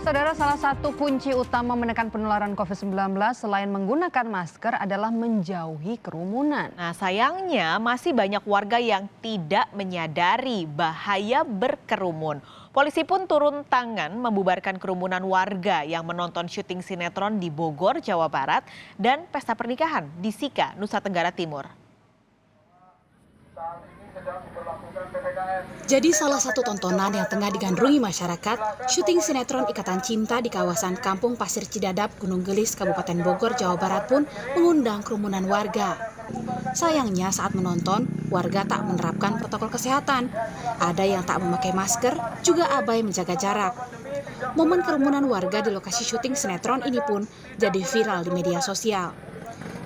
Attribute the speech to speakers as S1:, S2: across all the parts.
S1: Saudara, salah satu kunci utama menekan penularan COVID-19 selain menggunakan masker adalah menjauhi kerumunan.
S2: Nah, sayangnya masih banyak warga yang tidak menyadari bahaya berkerumun. Polisi pun turun tangan membubarkan kerumunan warga yang menonton syuting sinetron di Bogor, Jawa Barat dan pesta pernikahan di Sika, Nusa Tenggara Timur.
S3: Jadi salah satu tontonan yang tengah digandrungi masyarakat, syuting sinetron Ikatan Cinta di kawasan Kampung Pasir Cidadap, Gunung Gelis, Kabupaten Bogor, Jawa Barat pun mengundang kerumunan warga. Sayangnya saat menonton, warga tak menerapkan protokol kesehatan. Ada yang tak memakai masker, juga abai menjaga jarak. Momen kerumunan warga di lokasi syuting sinetron ini pun jadi viral di media sosial.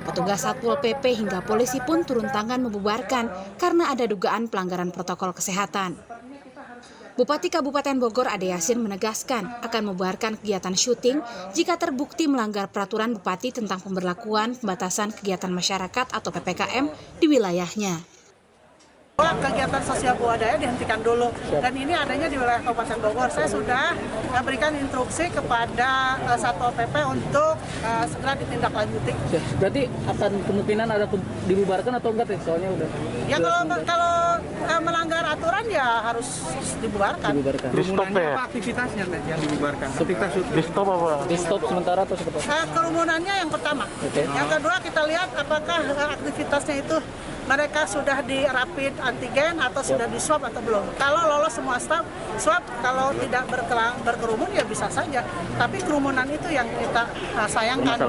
S3: Petugas Satpol PP hingga polisi pun turun tangan membubarkan karena ada dugaan pelanggaran protokol kesehatan. Bupati Kabupaten Bogor Ade Yasin menegaskan akan membubarkan kegiatan syuting jika terbukti melanggar peraturan Bupati tentang pemberlakuan pembatasan kegiatan masyarakat atau PPKM di wilayahnya.
S4: Kegiatan sosial budaya dihentikan dulu, dan ini adanya di wilayah Kabupaten Bogor. Saya sudah berikan instruksi kepada Satpol PP untuk segera ditindaklanjuti.
S5: Berarti akan kemungkinan ada dibubarkan atau enggak? Soalnya udah.
S4: Ya kalau melanggar aturan ya harus dibubarkan.
S6: Di stop ya? Apa aktivitasnya yang dibubarkan? Di stop apa?
S5: Di stop sementara atau seperti apa?
S4: Kerumunannya yang pertama. Okay. Yang kedua kita lihat apakah aktivitasnya itu mereka sudah di rapid antigen atau sudah di swab atau belum. Kalau lolos semua swab, kalau tidak berkerumun ya bisa saja. Tapi kerumunan itu yang kita sayangkan.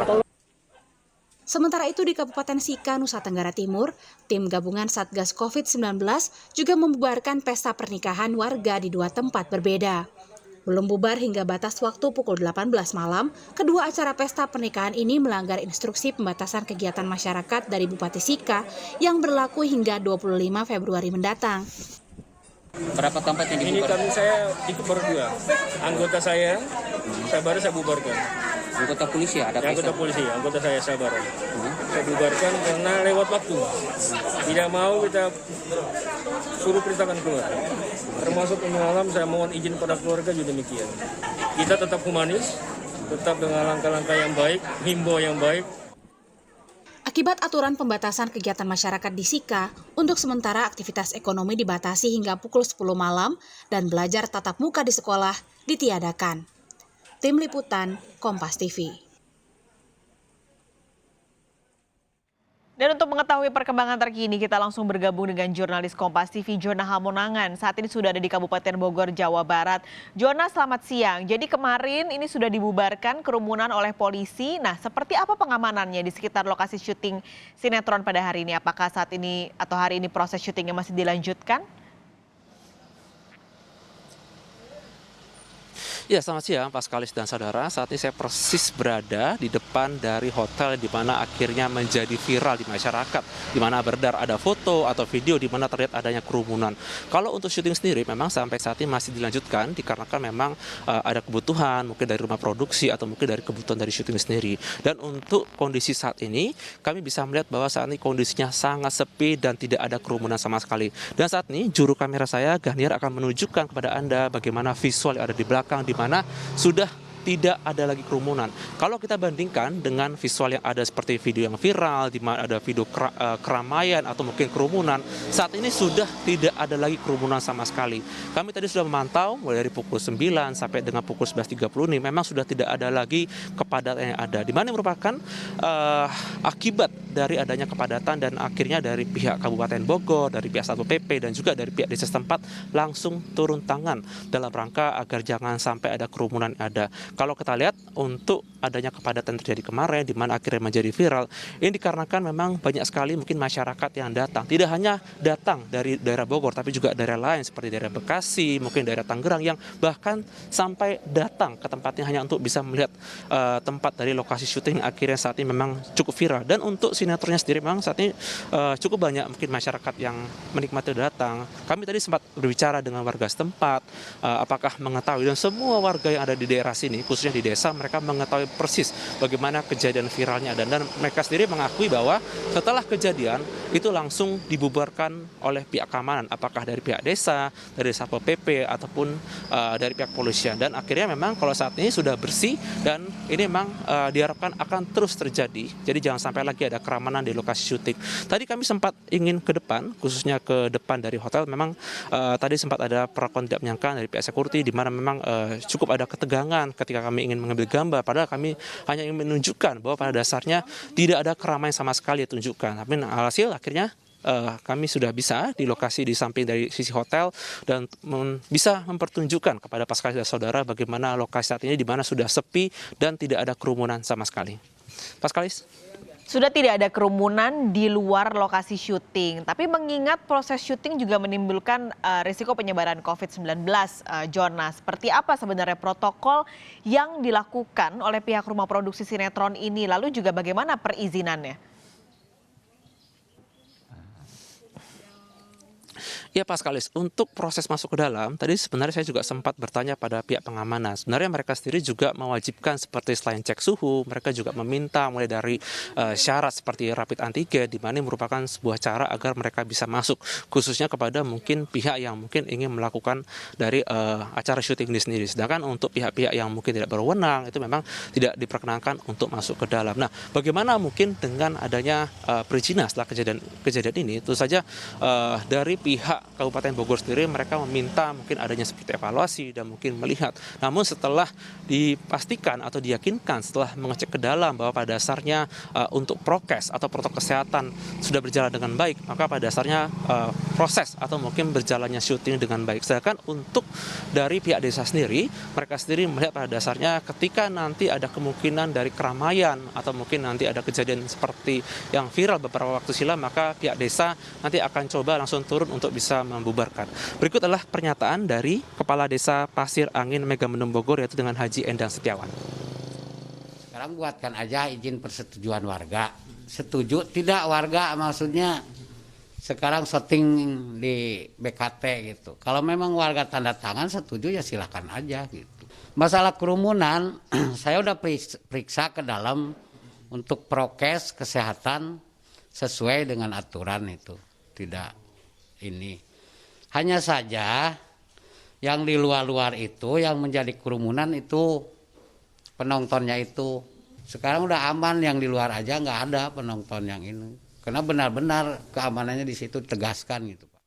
S3: Sementara itu di Kabupaten Sika, Nusa Tenggara Timur, tim gabungan Satgas COVID-19 juga membubarkan pesta pernikahan warga di dua tempat berbeda. Belum bubar hingga batas waktu pukul 18 malam, kedua acara pesta pernikahan ini melanggar instruksi pembatasan kegiatan masyarakat dari Bupati Sika yang berlaku hingga 25 Februari mendatang.
S5: Berapa tempat yang dibubarkan?
S7: Ini kami saya ikut berdua. Anggota saya baru saya bubarkan.
S5: Anggota polisi ada
S7: anggota polisi, anggota saya baru. Saya bubarkan karena lewat waktu. Tidak mau kita suruh perintahkan keluar. Termasuk ini malam saya mohon izin pada keluarga juga demikian. Kita tetap humanis, tetap dengan langkah-langkah yang baik, himbau yang baik.
S3: Akibat aturan pembatasan kegiatan masyarakat di Sika, untuk sementara aktivitas ekonomi dibatasi hingga pukul 10 malam dan belajar tatap muka di sekolah ditiadakan. Tim Liputan, Kompas TV.
S2: Dan untuk mengetahui perkembangan terkini, kita langsung bergabung dengan jurnalis Kompas TV, Jona Hamonangan. Saat ini sudah ada di Kabupaten Bogor, Jawa Barat. Jona, selamat siang. Jadi kemarin ini sudah dibubarkan kerumunan oleh polisi. Nah, seperti apa pengamanannya di sekitar lokasi syuting sinetron pada hari ini? Apakah saat ini atau hari ini proses syutingnya masih dilanjutkan?
S8: Ya, selamat siang Pak Skalis dan saudara. Saat ini saya persis berada di depan dari hotel di mana akhirnya menjadi viral di masyarakat, di mana beredar ada foto atau video di mana terlihat adanya kerumunan. Kalau untuk syuting sendiri memang sampai saat ini masih dilanjutkan dikarenakan memang ada kebutuhan mungkin dari rumah produksi atau mungkin dari kebutuhan dari syuting sendiri. Dan untuk kondisi saat ini kami bisa melihat bahwa saat ini kondisinya sangat sepi dan tidak ada kerumunan sama sekali. Dan saat ini juru kamera saya Ganiar akan menunjukkan kepada Anda bagaimana visual yang ada di belakang di mana sudah tidak ada lagi kerumunan. Kalau kita bandingkan dengan visual yang ada seperti video yang viral, di mana ada video keramaian atau mungkin kerumunan, saat ini sudah tidak ada lagi kerumunan sama sekali. Kami tadi sudah memantau mulai dari pukul 9 sampai dengan pukul 11.30 ini memang sudah tidak ada lagi kepadatan yang ada. Di mana merupakan akibat dari adanya kepadatan dan akhirnya dari pihak Kabupaten Bogor, dari pihak Satpol PP dan juga dari pihak desa setempat langsung turun tangan dalam rangka agar jangan sampai ada kerumunan yang ada. Kalau kita lihat untuk adanya kepadatan terjadi kemarin di mana akhirnya menjadi viral, ini dikarenakan memang banyak sekali mungkin masyarakat yang datang. Tidak hanya datang dari daerah Bogor tapi juga daerah lain seperti daerah Bekasi, mungkin daerah Tangerang yang bahkan sampai datang ke tempatnya hanya untuk bisa melihat tempat dari lokasi syuting akhirnya saat ini memang cukup viral. Dan untuk sinetronnya sendiri memang saat ini cukup banyak mungkin masyarakat yang menikmati datang. Kami tadi sempat berbicara dengan warga setempat apakah mengetahui, dan semua warga yang ada di daerah sini khususnya di desa, mereka mengetahui persis bagaimana kejadian viralnya ada. Dan mereka sendiri mengakui bahwa setelah kejadian itu langsung dibubarkan oleh pihak keamanan, apakah dari pihak desa, dari Satpol PP, ataupun dari pihak polisian. Dan akhirnya memang kalau saat ini sudah bersih dan ini memang diharapkan akan terus terjadi. Jadi jangan sampai lagi ada keramanan di lokasi syuting. Tadi kami sempat ingin ke depan, khususnya ke depan dari hotel. Memang tadi sempat ada perlakuan tidak menyenangkan dari pihak security, di mana memang cukup ada ketegangan ketika kami ingin mengambil gambar. Padahal kami hanya ingin menunjukkan bahwa pada dasarnya tidak ada keramaian sama sekali ditunjukkan. Tapi alhasil akhirnya kami sudah bisa di lokasi di samping dari sisi hotel dan bisa mempertunjukkan kepada Paskalis dan saudara bagaimana lokasi saat ini di mana sudah sepi dan tidak ada kerumunan sama sekali. Paskalis?
S2: Sudah tidak ada kerumunan di luar lokasi syuting, tapi mengingat proses syuting juga menimbulkan risiko penyebaran COVID-19, Jona. Seperti apa sebenarnya protokol yang dilakukan oleh pihak rumah produksi sinetron ini, lalu juga bagaimana perizinannya?
S8: Ya Paskalis, untuk proses masuk ke dalam, tadi sebenarnya saya juga sempat bertanya pada pihak pengamanan. Sebenarnya mereka sendiri juga mewajibkan seperti selain cek suhu, mereka juga meminta mulai dari syarat seperti rapid antigen, di mana merupakan sebuah cara agar mereka bisa masuk, khususnya kepada mungkin pihak yang mungkin ingin melakukan dari acara syuting ini sendiri. Sedangkan untuk pihak-pihak yang mungkin tidak berwenang, itu memang tidak diperkenankan untuk masuk ke dalam. Nah, bagaimana mungkin dengan adanya perizinan setelah kejadian ini, tentu saja dari pihak Kabupaten Bogor sendiri mereka meminta mungkin adanya seperti evaluasi dan mungkin melihat. Namun setelah dipastikan atau diyakinkan setelah mengecek ke dalam bahwa pada dasarnya untuk prokes atau protokol kesehatan sudah berjalan dengan baik, maka pada dasarnya proses atau mungkin berjalannya syuting dengan baik. Sedangkan untuk dari pihak desa sendiri, mereka sendiri melihat pada dasarnya ketika nanti ada kemungkinan dari keramaian atau mungkin nanti ada kejadian seperti yang viral beberapa waktu silam, maka pihak desa nanti akan coba langsung turun untuk bisa membubarkan. Berikut adalah pernyataan dari Kepala Desa Pasir Angin Megamendung Bogor, yaitu dengan Haji Endang Setiawan.
S9: Sekarang buatkan aja izin persetujuan warga. Setuju tidak warga, maksudnya sekarang syuting di BKT gitu. Kalau memang warga tanda tangan setuju ya silakan aja gitu. Masalah kerumunan saya udah periksa ke dalam untuk prokes kesehatan sesuai dengan aturan itu. Tidak ini. Hanya saja yang di luar-luar itu yang menjadi kerumunan itu penontonnya itu. Sekarang udah aman, yang di luar aja nggak ada penonton yang ini. Karena benar-benar keamanannya di situ tegaskan gitu, Pak.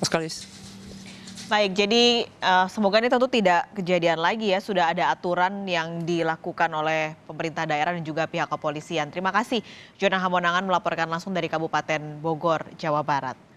S8: Paskalis.
S2: Baik, jadi semoga ini tentu tidak kejadian lagi ya. Sudah ada aturan yang dilakukan oleh pemerintah daerah dan juga pihak kepolisian. Terima kasih Jona Hamonangan melaporkan langsung dari Kabupaten Bogor, Jawa Barat.